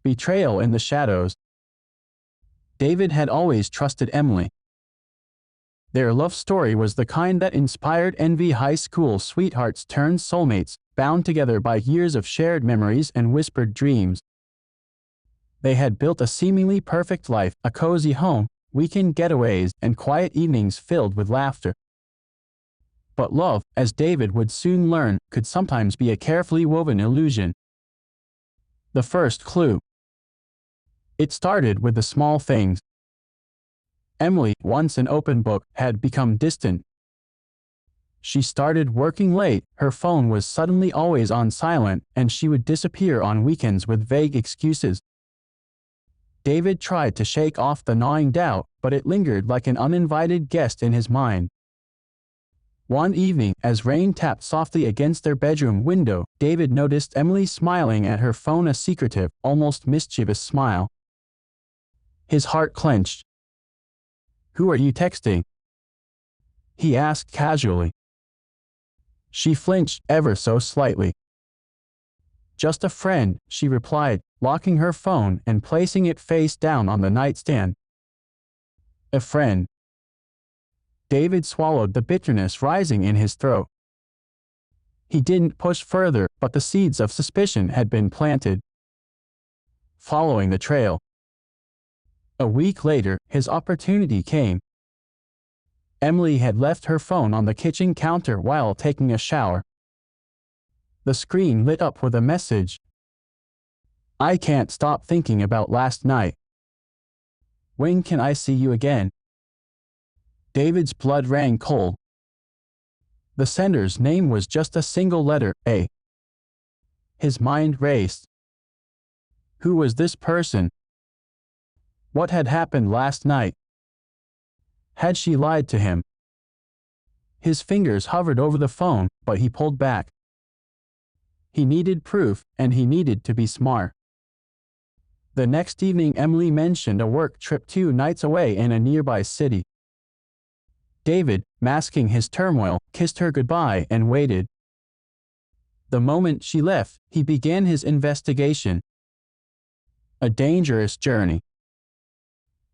Betrayal in the Shadows. David had always trusted Emily. Their love story was the kind that inspired envy. High school sweethearts turned soulmates, bound together by years of shared memories and whispered dreams. They had built a seemingly perfect life, a cozy home, weekend getaways, and quiet evenings filled with laughter. But love, as David would soon learn, could sometimes be a carefully woven illusion. The first clue. It started with the small things. Emily, once an open book, had become distant. She started working late, her phone was suddenly always on silent, and she would disappear on weekends with vague excuses. David tried to shake off the gnawing doubt, but it lingered like an uninvited guest in his mind. One evening, as rain tapped softly against their bedroom window, David noticed Emily smiling at her phone, a secretive, almost mischievous smile. His heart clenched. "Who are you texting?" he asked casually. She flinched ever so slightly. "Just a friend," she replied, locking her phone and placing it face down on the nightstand. "A friend." David swallowed the bitterness rising in his throat. He didn't push further, but the seeds of suspicion had been planted. Following the trail. A week later, his opportunity came. Emily had left her phone on the kitchen counter while taking a shower. The screen lit up with a message. "I can't stop thinking about last night. When can I see you again?" David's blood ran cold. The sender's name was just a single letter, A. His mind raced. Who was this person? What had happened last night? Had she lied to him? His fingers hovered over the phone, but he pulled back. He needed proof, and he needed to be smart. The next evening, Emily mentioned a work trip 2 nights away in a nearby city. David, masking his turmoil, kissed her goodbye and waited. The moment she left, he began his investigation. A dangerous journey.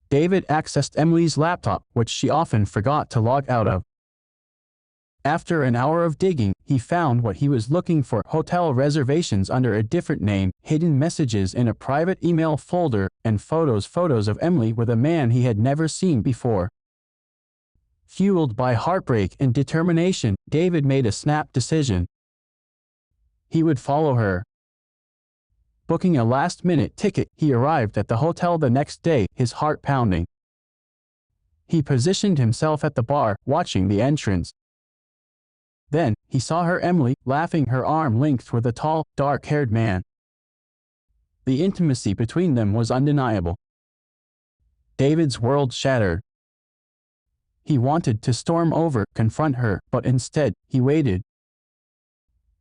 David accessed Emily's laptop, which she often forgot to log out of. After an hour of digging, he found what he was looking for: hotel reservations under a different name, hidden messages in a private email folder, and photos of Emily with a man he had never seen before. Fueled by heartbreak and determination, David made a snap decision. He would follow her. Booking a last-minute ticket, he arrived at the hotel the next day, his heart pounding. He positioned himself at the bar, watching the entrance. Then, he saw her, Emily, laughing, her arm linked with a tall, dark-haired man. The intimacy between them was undeniable. David's world shattered. He wanted to storm over, confront her, but instead, he waited.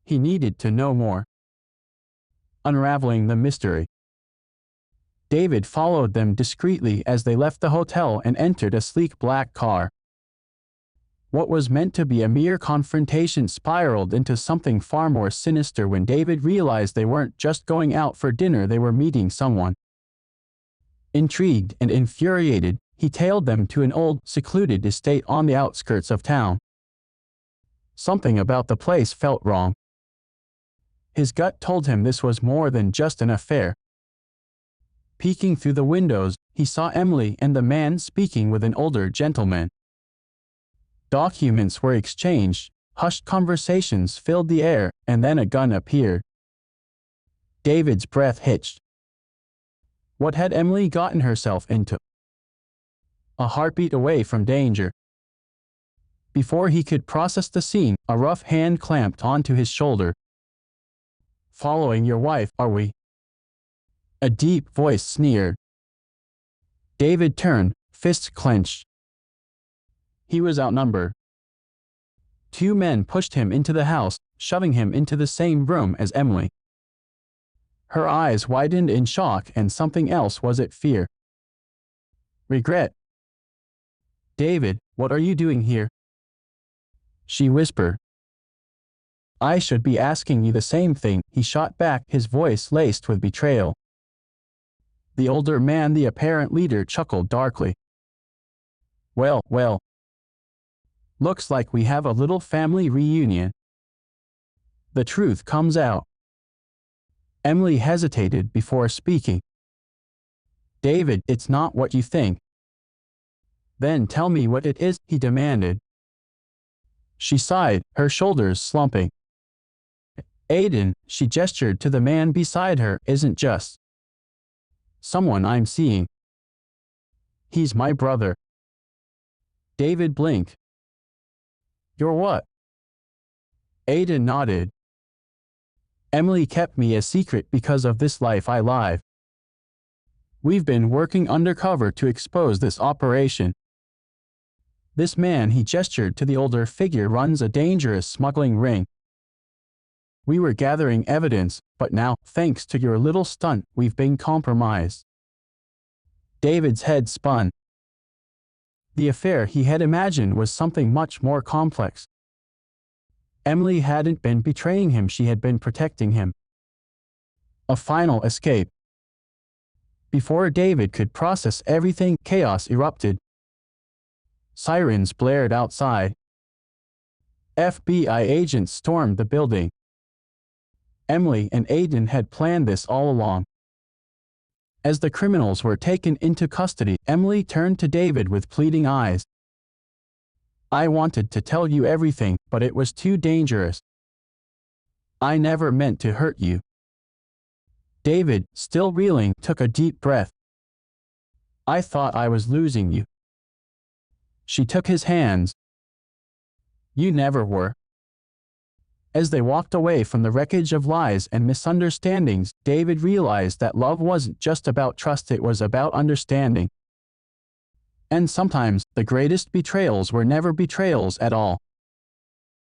He needed to know more. Unraveling the mystery. David followed them discreetly as they left the hotel and entered a sleek black car. What was meant to be a mere confrontation spiraled into something far more sinister when David realized they weren't just going out for dinner, they were meeting someone. Intrigued and infuriated, he tailed them to an old, secluded estate on the outskirts of town. Something about the place felt wrong. His gut told him this was more than just an affair. Peeking through the windows, he saw Emily and the man speaking with an older gentleman. Documents were exchanged, hushed conversations filled the air, and then a gun appeared. David's breath hitched. What had Emily gotten herself into? A heartbeat away from danger. Before he could process the scene, a rough hand clamped onto his shoulder. "Following your wife, are we?" A deep voice sneered. David turned, fists clenched. He was outnumbered. 2 men pushed him into the house, shoving him into the same room as Emily. Her eyes widened in shock, and something else. Was it fear? Regret? "David, what are you doing here?" she whispered. "I should be asking you the same thing," he shot back, his voice laced with betrayal. The older man, the apparent leader, chuckled darkly. Well, well. Looks like we have a little family reunion. The truth comes out. Emily hesitated before speaking. David, it's not what you think. Then tell me what it is, he demanded. She sighed, her shoulders slumping. Aiden, she gestured to the man beside her, isn't just someone I'm seeing. He's my brother. David blinked. You're what? Aiden nodded. Emily kept me a secret because of this life I live. We've been working undercover to expose this operation. This man, he gestured to the older figure, runs a dangerous smuggling ring. We were gathering evidence, but now, thanks to your little stunt, we've been compromised. David's head spun. The affair he had imagined was something much more complex. Emily hadn't been betraying him, she had been protecting him. A final escape. Before David could process everything, chaos erupted. Sirens blared outside. FBI agents stormed the building. Emily and Aiden had planned this all along. As the criminals were taken into custody, Emily turned to David with pleading eyes. I wanted to tell you everything, but it was too dangerous. I never meant to hurt you. David, still reeling, took a deep breath. I thought I was losing you. She took his hands. You never were. As they walked away from the wreckage of lies and misunderstandings, David realized that love wasn't just about trust, it was about understanding. And sometimes, the greatest betrayals were never betrayals at all.